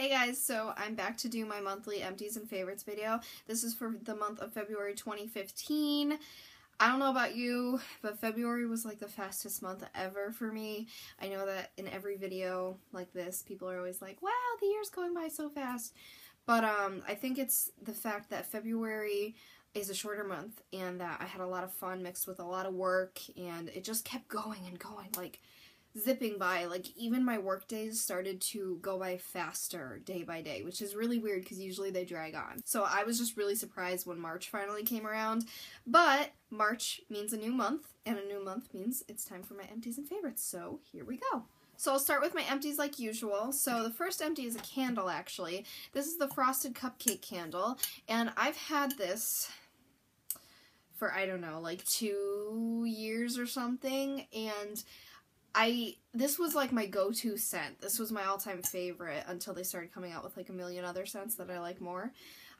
Hey guys, so I'm back to do my monthly empties and favorites video. This is for the month of February 2015. I don't know about you, but February was like the fastest month ever for me. I know that in every video like this, people are always like, wow, the year's going by so fast. But I think it's the fact that February is a shorter month and that I had a lot of fun mixed with a lot of work, and it just kept going and going, like zipping by. Like even my work days started to go by faster day by day, which is really weird because usually they drag on. So I was just really surprised when March finally came around. But March means a new month, and a new month means it's time for my empties and favorites. So here we go. So I'll start with my empties like usual. So the first empty is a candle, actually. This is the Frosted Cupcake candle, and I've had this for, I don't know, like 2 years or something, and this was like my go-to scent. This was my all-time favorite until they started coming out with like a million other scents that I like more.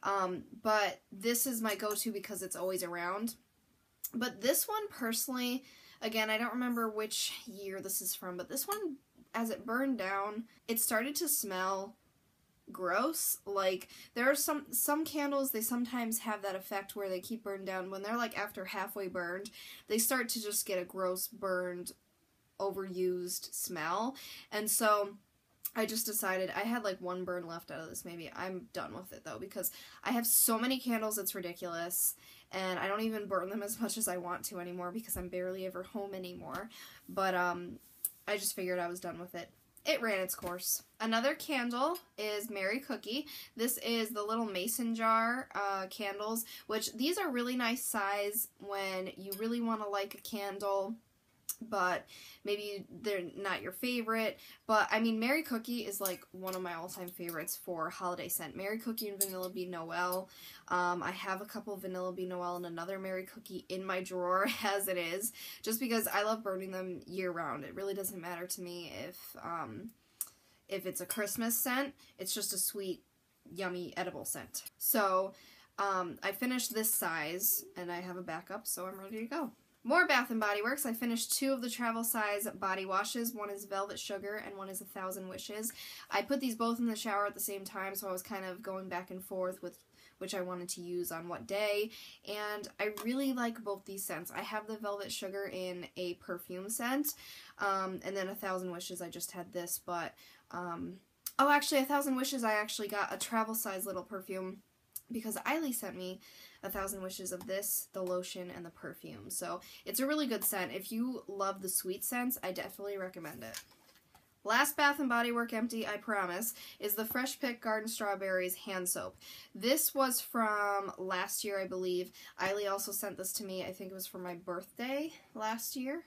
But this is my go-to because it's always around. But this one personally, again, I don't remember which year this is from, but this one, as it burned down, it started to smell gross. Like there are some candles, they sometimes have that effect where they keep burned down. When they're like after halfway burned, they start to just get a gross, burned, overused smell. And so I just decided, I had like one burn left out of this maybe. I'm done with it though because I have so many candles, it's ridiculous, and I don't even burn them as much as I want to anymore because I'm barely ever home anymore. But I just figured I was done with it. It ran its course. Another candle is Merry Cookie. This is the little mason jar candles, which these are really nice size when you really want to light a candle, but maybe they're not your favorite. But I mean, Merry Cookie is like one of my all-time favorites for holiday scent. Merry Cookie and Vanilla Bean Noel. I have a couple of Vanilla Bean Noel and another Merry Cookie in my drawer as it is, just because I love burning them year-round. It really doesn't matter to me if it's a Christmas scent. It's just a sweet, yummy, edible scent. So I finished this size, and I have a backup, so I'm ready to go. More Bath & Body Works. I finished 2 of the travel size body washes. One is Velvet Sugar and one is 1,000 Wishes. I put these both in the shower at the same time, so I was kind of going back and forth with which I wanted to use on what day. And I really like both these scents. I have the Velvet Sugar in a perfume scent, and then 1,000 Wishes, I just had this, but, oh, actually, 1,000 Wishes, I actually got a travel size little perfume because Eiley sent me 1,000 Wishes of this, the lotion, and the perfume. So it's a really good scent. If you love the sweet scents, I definitely recommend it. Last Bath & Body Work empty, I promise, is the Fresh Pick Garden Strawberries hand soap. This was from last year, I believe. Eiley also sent this to me. I think it was for my birthday last year,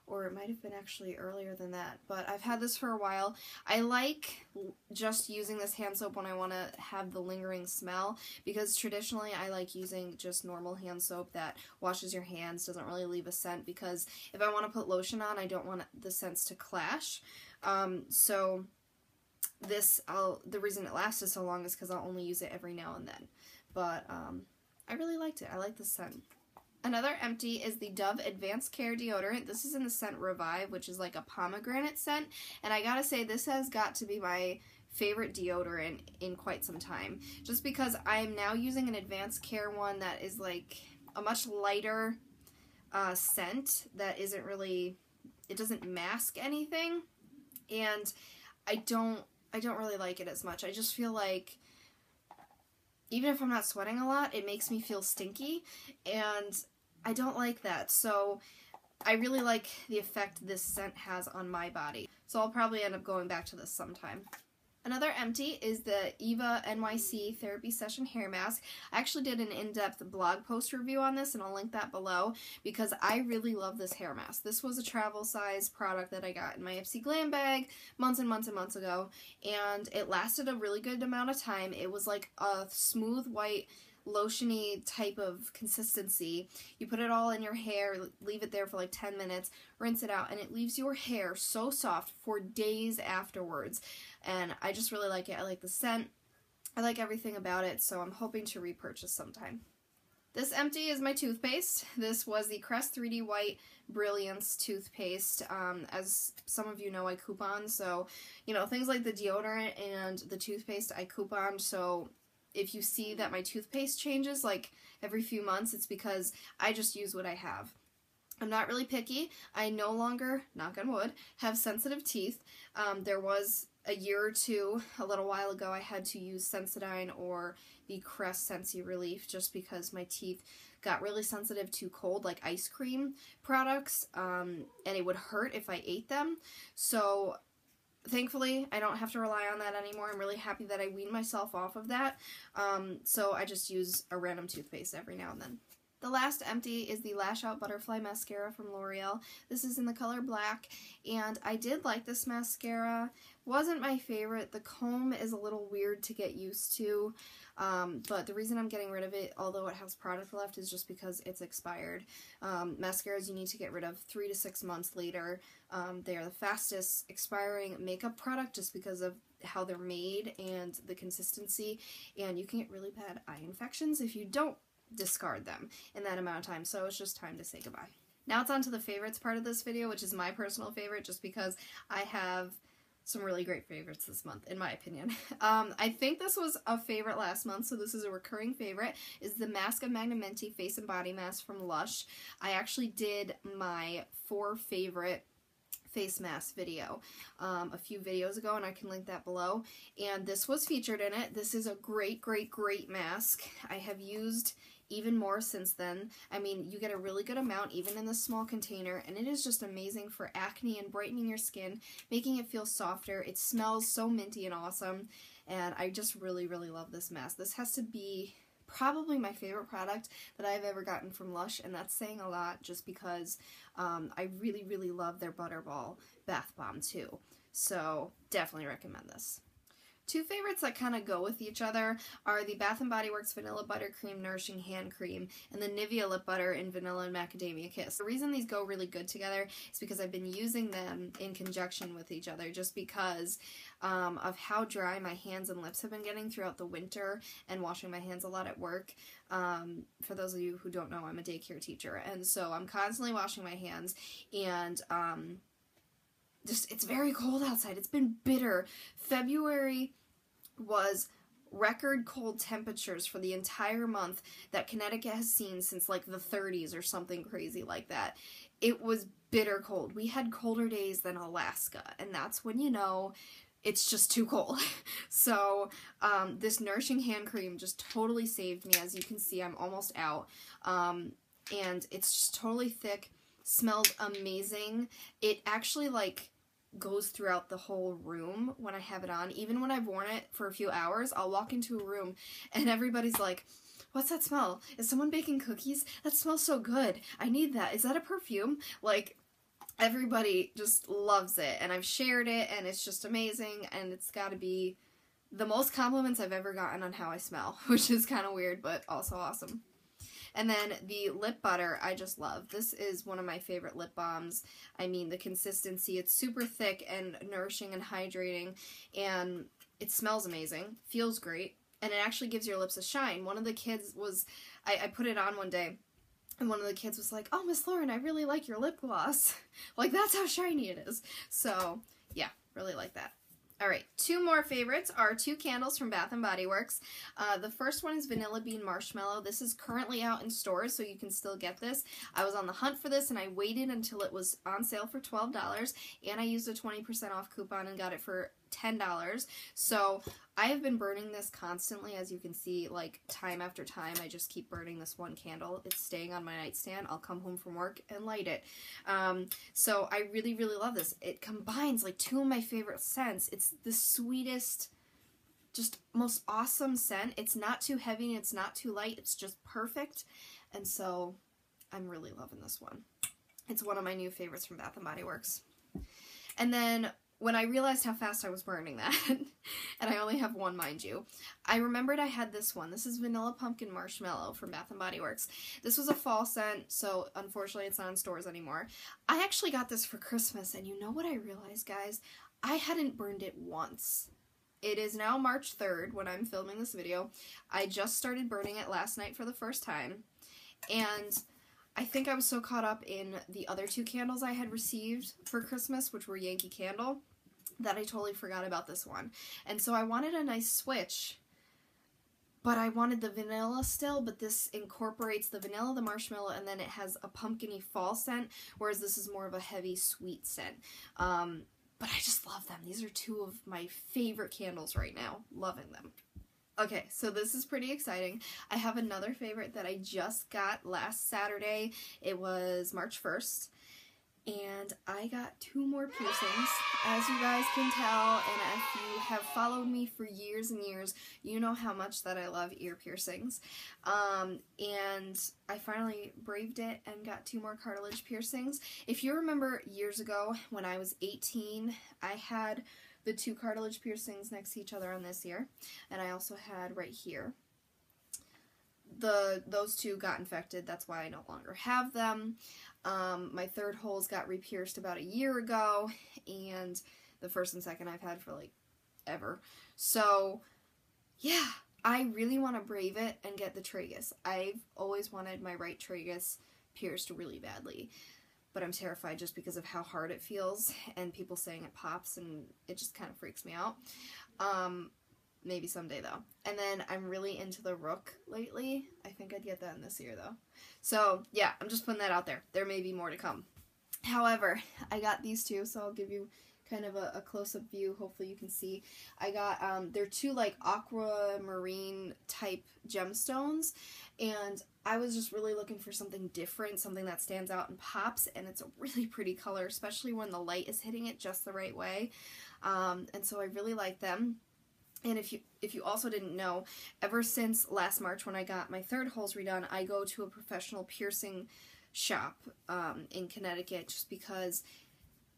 or it might have been actually earlier than that, but I've had this for a while. I like just using this hand soap when I want to have the lingering smell, because traditionally I like using just normal hand soap that washes your hands, doesn't really leave a scent, because if I want to put lotion on, I don't want the scents to clash. So this, the reason it lasted so long is because I'll only use it every now and then, but I really liked it. I like the scent. Another empty is the Dove Advanced Care Deodorant. This is in the scent Revive, which is like a pomegranate scent. And I gotta say, this has got to be my favorite deodorant in quite some time. Just because I'm now using an Advanced Care one that is like a much lighter scent that isn't really, it doesn't mask anything. And I don't really like it as much. I just feel like even if I'm not sweating a lot, it makes me feel stinky, and I don't like that. So I really like the effect this scent has on my body. So I'll probably end up going back to this sometime. Another empty is the Eva NYC Therapy Session Hair Mask. I actually did an in-depth blog post review on this, and I'll link that below, because I really love this hair mask. This was a travel size product that I got in my Ipsy Glam bag months and months and months ago, and it lasted a really good amount of time. It was like a smooth white lotiony type of consistency. You put it all in your hair, leave it there for like 10 minutes, rinse it out, and it leaves your hair so soft for days afterwards. And I just really like it. I like the scent. I like everything about it, so I'm hoping to repurchase sometime. This empty is my toothpaste. This was the Crest 3D White Brilliance toothpaste. As some of you know, I coupon, so, you know, things like the deodorant and the toothpaste I coupon, so if you see that my toothpaste changes, like, every few months, it's because I just use what I have. I'm not really picky. I no longer, knock on wood, have sensitive teeth. There was a year or two, a little while ago, I had to use Sensodyne or the Crest Sensi Relief just because my teeth got really sensitive to cold, like ice cream products, and it would hurt if I ate them. So thankfully, I don't have to rely on that anymore. I'm really happy that I weaned myself off of that. So I just use a random toothpaste every now and then. The last empty is the Lash Out Butterfly Mascara from L'Oreal. This is in the color black, and I did like this mascara. Wasn't my favorite. The comb is a little weird to get used to, but the reason I'm getting rid of it, although it has product left, is just because it's expired. Mascaras you need to get rid of 3 to 6 months later. They are the fastest expiring makeup product just because of how they're made and the consistency, and you can get really bad eye infections if you don't discard them in that amount of time, so it's just time to say goodbye. Now it's on to the favorites part of this video, which is my personal favorite just because I have some really great favorites this month, in my opinion. I think this was a favorite last month, so this is a recurring favorite, is the Mask of Magnamenti Face and Body Mask from Lush. I actually did my 4 favorite face mask video a few videos ago, and I can link that below, and this was featured in it. This is a great mask. I have used even more since then. I mean, you get a really good amount even in this small container, and it is just amazing for acne and brightening your skin, making it feel softer. It smells so minty and awesome, and I just really love this mask. This has to be probably my favorite product that I've ever gotten from Lush, and that's saying a lot just because I really love their Butterball Bath Bomb too. So definitely recommend this. 2 favorites that kind of go with each other are the Bath & Body Works Vanilla Buttercream Nourishing Hand Cream and the Nivea Lip Butter in Vanilla and Macadamia Kiss. The reason these go really good together is because I've been using them in conjunction with each other just because of how dry my hands and lips have been getting throughout the winter and washing my hands a lot at work. For those of you who don't know, I'm a daycare teacher, and so I'm constantly washing my hands, and it's very cold outside. It's been bitter. February was record cold temperatures for the entire month that Connecticut has seen since like the 30s or something crazy like that. It was bitter cold. We had colder days than Alaska, and that's when you know it's just too cold. So this Nourishing Hand Cream just totally saved me. As you can see, I'm almost out, and it's just totally thick, smells amazing. It actually like goes throughout the whole room when I have it on. Even when I've worn it for a few hours, I'll walk into a room and everybody's like, "What's that smell? Is someone baking cookies? That smells so good. I need that. Is that a perfume?" Like, everybody just loves it, and I've shared it, and it's just amazing, and it's gotta be the most compliments I've ever gotten on how I smell, which is kind of weird, but also awesome. And then the lip butter, I just love. This is one of my favorite lip balms. I mean, the consistency, it's super thick and nourishing and hydrating, and it smells amazing, feels great, and it actually gives your lips a shine. One of the kids was, I put it on one day, and one of the kids was like, "Oh, Miss Lauren, I really like your lip gloss." Like, that's how shiny it is. So, yeah, really like that. Alright, 2 more favorites are 2 candles from Bath & Body Works. The first one is Vanilla Bean Marshmallow. This is currently out in stores, so you can still get this. I was on the hunt for this, and I waited until it was on sale for $12, and I used a 20% off coupon and got it for $10. So I have been burning this constantly, as you can see, like time after time. I just keep burning this one candle. It's staying on my nightstand. I'll come home from work and light it. So I really love this. It combines like 2 of my favorite scents. It's the sweetest, just most awesome scent. It's not too heavy and it's not too light. It's just perfect. And so I'm really loving this one. It's one of my new favorites from Bath & Body Works. And then when I realized how fast I was burning that, and I only have one, mind you, I remembered I had this one. This is Vanilla Pumpkin Marshmallow from Bath & Body Works. This was a fall scent, so unfortunately it's not in stores anymore. I actually got this for Christmas, and you know what I realized, guys? I hadn't burned it once. It is now March 3rd when I'm filming this video. I just started burning it last night for the first time, And I think I was so caught up in the other two candles I had received for Christmas, which were Yankee Candle, that I totally forgot about this one. And so I wanted a nice switch, but I wanted the vanilla still, but this incorporates the vanilla, the marshmallow, and then it has a pumpkin-y fall scent, whereas this is more of a heavy sweet scent. But I just love them. These are two of my favorite candles right now. Loving them. Okay, so this is pretty exciting. I have another favorite that I just got last Saturday. It was March 1st. And I got 2 more piercings, as you guys can tell, and if you have followed me for years and years, you know how much that I love ear piercings. And I finally braved it and got 2 more cartilage piercings. If you remember years ago, when I was 18, I had the 2 cartilage piercings next to each other on this ear, and I also had right here. Those 2 got infected, that's why I no longer have them. My 3rd holes got re-pierced about a year ago, and the 1st and 2nd I've had for like ever. So yeah, I really want to brave it and get the tragus. I've always wanted my right tragus pierced really badly, but I'm terrified just because of how hard it feels and people saying it pops, and it just kind of freaks me out. Maybe someday though. And then I'm really into the rook lately. I think I'd get that in this year though. So yeah, I'm just putting that out there. There may be more to come. However, I got these 2, so I'll give you kind of a close-up view. Hopefully you can see. I got, they're 2 like aquamarine type gemstones, and I was just really looking for something different, something that stands out and pops, and it's a really pretty color, especially when the light is hitting it just the right way. And so I really like them. And if you also didn't know, ever since last March when I got my 3rd holes redone, I go to a professional piercing shop in Connecticut, just because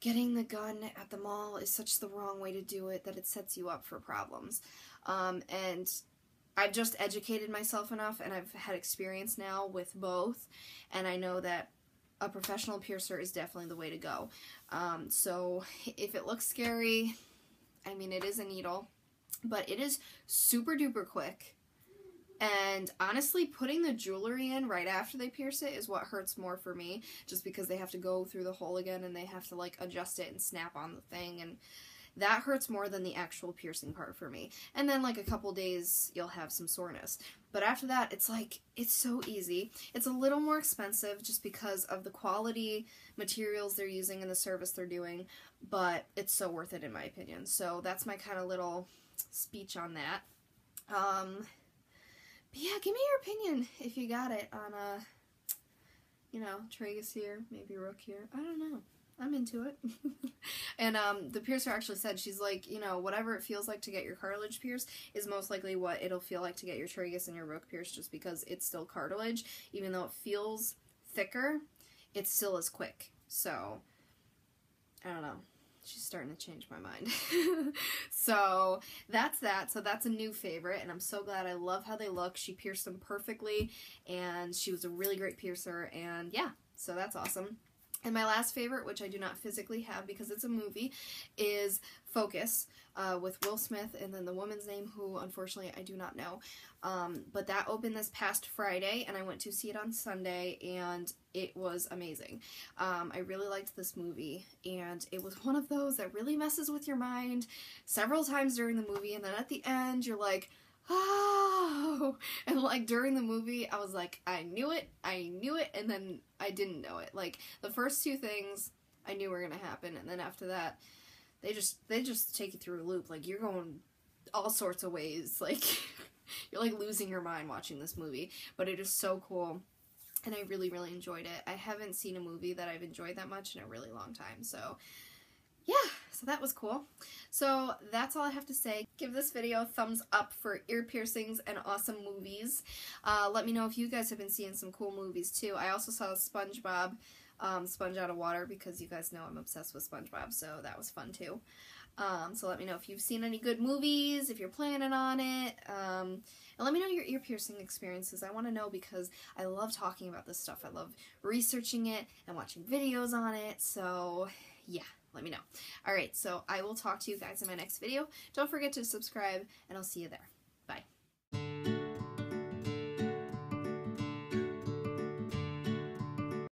getting the gun at the mall is such the wrong way to do it that it sets you up for problems. And I've just educated myself enough, and I've had experience now with both, and I know that a professional piercer is definitely the way to go. So if it looks scary, I mean, it is a needle, but it is super duper quick. And honestly, putting the jewelry in right after they pierce it is what hurts more for me, just because they have to go through the hole again and they have to like adjust it and snap on the thing, and that hurts more than the actual piercing part for me. And then like a couple days you'll have some soreness. But after that, it's like, it's so easy. It's a little more expensive just because of the quality materials they're using and the service they're doing, but it's so worth it in my opinion. So that's my kind of little speech on that. But yeah, give me your opinion if you got it on you know, tragus here, maybe rook here. I don't know. I'm into it. And the piercer actually said, she's like, you know, whatever it feels like to get your cartilage pierced is most likely what it'll feel like to get your tragus and your rook pierced, just because it's still cartilage. Even though it feels thicker, it still is quick. So, I don't know. She's starting to change my mind. So that's that. So that's a new favorite, and I'm so glad. I love how they look. She pierced them perfectly, and she was a really great piercer, and yeah, so that's awesome. And my last favorite, which I do not physically have because it's a movie, is Focus with Will Smith and then the woman's name, who unfortunately I do not know. But that opened this past Friday, and I went to see it on Sunday, and it was amazing. I really liked this movie, and it was one of those that really messes with your mind several times during the movie, and then at the end you're like, oh, and like during the movie I was like, I knew it, and then I didn't know it. Like the first 2 things I knew were gonna happen, and then after that they just take you through a loop. Like you're going all sorts of ways, like you're like losing your mind watching this movie, but it is so cool, and I really enjoyed it. I haven't seen a movie that I've enjoyed that much in a really long time, so yeah, so that was cool. So that's all I have to say. Give this video a thumbs up for ear piercings and awesome movies. Let me know if you guys have been seeing some cool movies too. I also saw SpongeBob, Sponge Out of Water, because you guys know I'm obsessed with SpongeBob, so that was fun too. So let me know if you've seen any good movies, if you're planning on it, and let me know your ear piercing experiences. I want to know, because I love talking about this stuff. I love researching it and watching videos on it, so yeah. Let me know. Alright, so I will talk to you guys in my next video. Don't forget to subscribe, and I'll see you there.